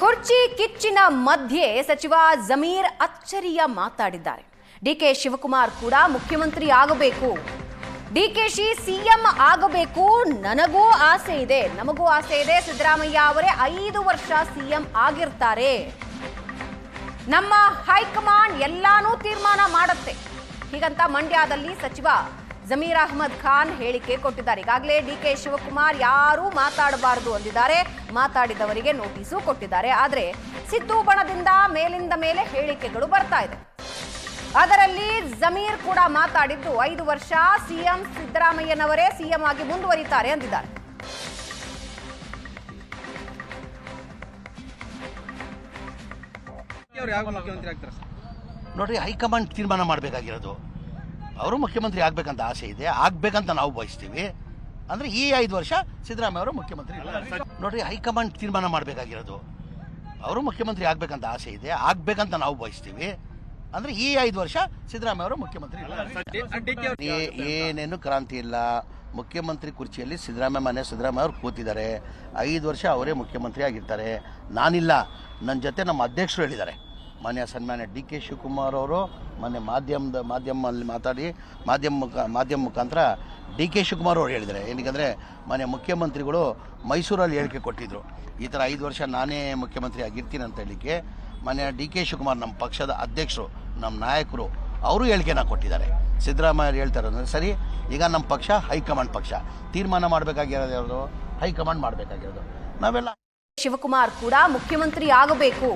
ಕುರ್ಚಿ ಕಿಚ್ಚಿನ ಮಧ್ಯೆ ಸಚಿವ ಜಮೀರ್ ಅಚ್ಚರಿಯ ಮಾತಾಡಿದ್ದಾರೆ. ಡಿಕೆ ಶಿವಕುಮಾರ್ ಕೂಡ ಮುಖ್ಯಮಂತ್ರಿ ಆಗಬೇಕು, ಡಿಕೆಶಿ ಸಿಎಂ ಆಗಬೇಕು, ನನಗೂ ಆಸೆ ಇದೆ, ನಮಗೂ ಆಸೆ ಇದೆ. ಸಿದ್ದರಾಮಯ್ಯ ಅವರೇ 5 ವರ್ಷ ಸಿಎಂ ಆಗಿರ್ತಾರೆ. ನಮ್ಮ ಹೈಕಮಾಂಡ್ ಎಲ್ಲಾನು ತೀರ್ಮಾನ ಮಾಡುತ್ತೆ. ಹೀಗಂತ ಮಂಡ್ಯದಲ್ಲಿ ಸಚಿವ ಜಮೀರ್ ಅಹ್ಮದ್ ಖಾನ್ ಹೇಳಿಕೆ ಕೊಟ್ಟಿದ್ದಾರೆ. ಈಗಾಗಲೇ ಡಿಕೆ ಶಿವಕುಮಾರ್ ಯಾರೂ ಮಾತಾಡಬಾರದು ಅಂದಿದ್ದಾರೆ. ಮಾತಾಡಿದವರಿಗೆ ನೋಟಿಸು ಕೊಟ್ಟಿದ್ದಾರೆ. ಆದರೆ ಸಿದ್ದು ಬಣದಿಂದ ಮೇಲಿಂದ ಮೇಲೆ ಹೇಳಿಕೆಗಳು ಬರ್ತಾ ಇದೆ. ಅದರಲ್ಲಿ ಜಮೀರ್ ಕೂಡ ಮಾತಾಡಿದ್ದು 5 ವರ್ಷ ಸಿಎಂ ಸಿದ್ದರಾಮಯ್ಯನವರೇ ಸಿಎಂ ಆಗಿ ಮುಂದುವರಿತಾರೆ ಅಂದಿದ್ದಾರೆ. ನೋಡ್ರಿ, ಹೈಕಮಾಂಡ್ ತೀರ್ಮಾನ ಮಾಡಬೇಕಾಗಿರೋದು. ಅವರು ಮುಖ್ಯಮಂತ್ರಿ ಆಗ್ಬೇಕಂತ ಆಸೆ ಇದೆ, ಆಗ್ಬೇಕಂತ ನಾವು ಬಯಸ್ತೀವಿ. ಅಂದ್ರೆ ಈ 5 ವರ್ಷ ಸಿದ್ದರಾಮಯ್ಯ ಅವರು ಮುಖ್ಯಮಂತ್ರಿ. ನೋಡ್ರಿ, ಹೈಕಮಾಂಡ್ ತೀರ್ಮಾನ ಮಾಡಬೇಕಾಗಿರೋದು. ಅವರು ಮುಖ್ಯಮಂತ್ರಿ ಆಗ್ಬೇಕಂತ ಆಸೆ ಇದೆ, ಆಗ್ಬೇಕಂತ ನಾವು ಬಯಸ್ತೀವಿ. ಅಂದ್ರೆ ಈ 5 ವರ್ಷ ಸಿದ್ದರಾಮಯ್ಯ ಅವರು ಮುಖ್ಯಮಂತ್ರಿ. ಏನೇನು ಕ್ರಾಂತಿ ಇಲ್ಲ. ಮುಖ್ಯಮಂತ್ರಿ ಕುರ್ಚಿಯಲ್ಲಿ ಸಿದ್ದರಾಮಯ್ಯ ಅವರು ಕೂತಿದ್ದಾರೆ. 5 ವರ್ಷ ಅವರೇ ಮುಖ್ಯಮಂತ್ರಿ ಆಗಿರ್ತಾರೆ. ನಾನಿಲ್ಲ, ನನ್ನ ಜೊತೆ ನಮ್ಮ ಅಧ್ಯಕ್ಷರು ಹೇಳಿದ್ದಾರೆ. ಸನ್ಮಾನ್ಯ ಡಿ ಕೆ ಶಿವಕುಮಾರ್ ಅವರು ಮೊನ್ನೆ ಮಾಧ್ಯಮದಲ್ಲಿ ಮಾತಾಡಿ ಮಾಧ್ಯಮ ಮುಖಾಂತರ ಡಿ ಕೆ ಶಿವಕುಮಾರ್ ಅವರು ಹೇಳಿದ್ದಾರೆ. ಏನಕ್ಕೆ ಮೊನ್ನೆ ಮುಖ್ಯಮಂತ್ರಿಗಳು ಮೈಸೂರಲ್ಲಿ ಹೇಳಿಕೆ ಕೊಟ್ಟಿದ್ರು, ಈ ಥರ 5 ವರ್ಷ ನಾನೇ ಮುಖ್ಯಮಂತ್ರಿ ಆಗಿರ್ತೀನಿ ಅಂತ ಹೇಳಿಕೆ. ಮೊನ್ನೆ ಡಿ ಕೆ ಶಿವಕುಮಾರ್ ನಮ್ಮ ಪಕ್ಷದ ಅಧ್ಯಕ್ಷರು, ನಮ್ಮ ನಾಯಕರು ಅವರು ಹೇಳಿಕೆನ ಕೊಟ್ಟಿದ್ದಾರೆ. ಸಿದ್ದರಾಮಯ್ಯ ಹೇಳ್ತಾರೆ ಅಂದರೆ ಸರಿ. ಈಗ ನಮ್ಮ ಪಕ್ಷ ಹೈಕಮಾಂಡ್ ಪಕ್ಷ ತೀರ್ಮಾನ ಮಾಡಬೇಕಾಗಿರೋದು ಯಾವುದು? ಹೈಕಮಾಂಡ್ ಮಾಡಬೇಕಾಗಿರೋದು. ನಾವೆಲ್ಲ ಶಿವಕುಮಾರ್ ಕೂಡ ಮುಖ್ಯಮಂತ್ರಿ ಆಗಬೇಕು,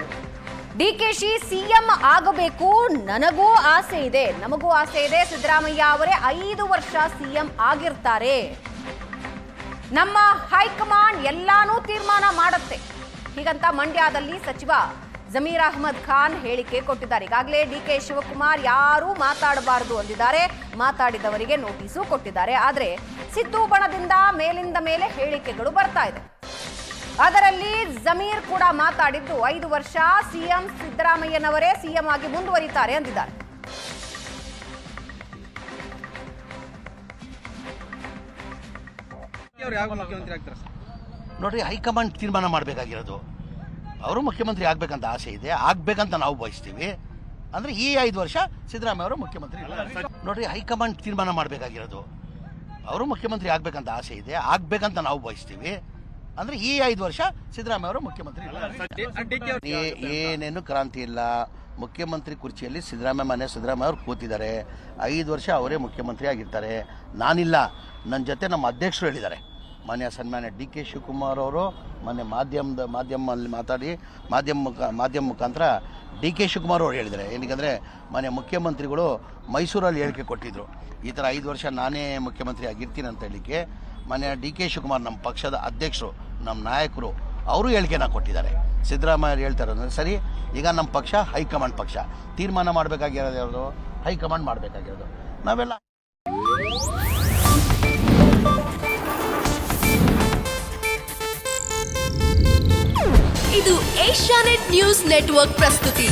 ಡಿಕೆಶಿ ಸಿಎಂ ಆಗಬೇಕು, ನನಗೂ ಆಸೆ ಇದೆ, ನಮಗೂ ಆಸೆ ಇದೆ. ಸಿದ್ದರಾಮಯ್ಯ ಅವರೇ 5 ವರ್ಷ ಸಿಎಂ ಆಗಿರ್ತಾರೆ. ನಮ್ಮ ಹೈಕಮಾಂಡ್ ಎಲ್ಲಾನು ತೀರ್ಮಾನ ಮಾಡುತ್ತೆ. ಹೀಗಂತ ಮಂಡ್ಯದಲ್ಲಿ ಸಚಿವ ಜಮೀರ್ ಅಹ್ಮದ್ ಖಾನ್ ಹೇಳಿಕೆ ಕೊಟ್ಟಿದ್ದಾರೆ. ಈಗಾಗಲೇ ಡಿಕೆ ಶಿವಕುಮಾರ್ ಯಾರೂ ಮಾತಾಡಬಾರದು ಅಂದಿದ್ದಾರೆ. ಮಾತಾಡಿದವರಿಗೆ ನೋಟಿಸು ಕೊಟ್ಟಿದ್ದಾರೆ. ಆದರೆ ಸಿದ್ದು ಬಣದಿಂದ ಮೇಲಿಂದ ಮೇಲೆ ಹೇಳಿಕೆಗಳು ಬರ್ತಾ ಇದೆ. ಅದರಲ್ಲಿ ಜಮೀರ್ ಕೂಡ ಮಾತಾಡಿದ್ದು 5 ವರ್ಷ ಸಿಎಂ ಸಿದ್ದರಾಮಯ್ಯನವರೇ ಸಿಎಂ ಆಗಿ ಮುಂದುವರಿತಾರೆ ಅಂದಿದ್ದಾರೆ. ನೋಡ್ರಿ, ಹೈಕಮಾಂಡ್ ತೀರ್ಮಾನ ಮಾಡಬೇಕಾಗಿರೋದು. ಅವರು ಮುಖ್ಯಮಂತ್ರಿ ಆಗ್ಬೇಕಂತ ಆಸೆ ಇದೆ, ಆಗ್ಬೇಕಂತ ನಾವು ಬಯಸ್ತೀವಿ. ಅಂದ್ರೆ ಈ 5 ವರ್ಷ ಸಿದ್ದರಾಮಯ್ಯ ಅವರು ಮುಖ್ಯಮಂತ್ರಿ. ನೋಡ್ರಿ, ಹೈಕಮಾಂಡ್ ತೀರ್ಮಾನ ಮಾಡಬೇಕಾಗಿರೋದು. ಅವರು ಮುಖ್ಯಮಂತ್ರಿ ಆಗ್ಬೇಕಂತ ಆಸೆ ಇದೆ, ಆಗ್ಬೇಕಂತ ನಾವು ಬಯಸ್ತೀವಿ. ಅಂದ್ರೆ ಈ 5 ವರ್ಷ ಸಿದ್ದರಾಮಯ್ಯ ಅವರು ಮುಖ್ಯಮಂತ್ರಿ. ಏನೇನು ಕ್ರಾಂತಿ ಇಲ್ಲ. ಮುಖ್ಯಮಂತ್ರಿ ಕುರ್ಚಿಯಲ್ಲಿ ಸಿದ್ದರಾಮಯ್ಯ ಅವರು ಕೂತಿದ್ದಾರೆ. 5 ವರ್ಷ ಅವರೇ ಮುಖ್ಯಮಂತ್ರಿ ಆಗಿರ್ತಾರೆ. ನಾನಿಲ್ಲ, ನನ್ನ ಜೊತೆ ನಮ್ಮ ಅಧ್ಯಕ್ಷರು ಹೇಳಿದ್ದಾರೆ. ಸನ್ಮಾನ್ಯ ಡಿ ಕೆ ಶಿವಕುಮಾರ್ ಅವರು ಮೊನ್ನೆ ಮಾಧ್ಯಮದಲ್ಲಿ ಮಾತಾಡಿ ಮಾಧ್ಯಮ ಮುಖಾಂತರ ಡಿ ಕೆ ಶಿವಕುಮಾರ್ ಅವರು ಹೇಳಿದ್ದಾರೆ. ಏನಕ್ಕೆ ಮೊನ್ನೆ ಮುಖ್ಯಮಂತ್ರಿಗಳು ಮೈಸೂರಲ್ಲಿ ಹೇಳಿಕೆ ಕೊಟ್ಟಿದ್ರು, ಈ ಥರ 5 ವರ್ಷ ನಾನೇ ಮುಖ್ಯಮಂತ್ರಿ ಆಗಿರ್ತೀನಿ ಅಂತ ಹೇಳಿಕೆ. ಮೊನ್ನೆ ಡಿ ಕೆ ಶಿವಕುಮಾರ್ ನಮ್ಮ ಪಕ್ಷದ ಅಧ್ಯಕ್ಷರು, ನಮ್ಮ ನಾಯಕರು ಅವರು ಹೇಳಿಕೆನ ಕೊಟ್ಟಿದ್ದಾರೆ. ಸಿದ್ದರಾಮಯ್ಯ ಹೇಳ್ತಾರೆ ಅಂದರೆ ಸರಿ. ಈಗ ನಮ್ಮ ಪಕ್ಷ ಹೈಕಮಾಂಡ್ ಪಕ್ಷ ತೀರ್ಮಾನ ಮಾಡಬೇಕಾಗಿರೋದು ಯಾವುದು? ಹೈಕಮಾಂಡ್ ಮಾಡಬೇಕಾಗಿರೋದು. ನಾವೆಲ್ಲ ಇದು ಏಷ್ಯಾನೆಟ್ ನ್ಯೂಸ್ ನೆಟ್ವರ್ಕ್ ಪ್ರಸ್ತುತಿ.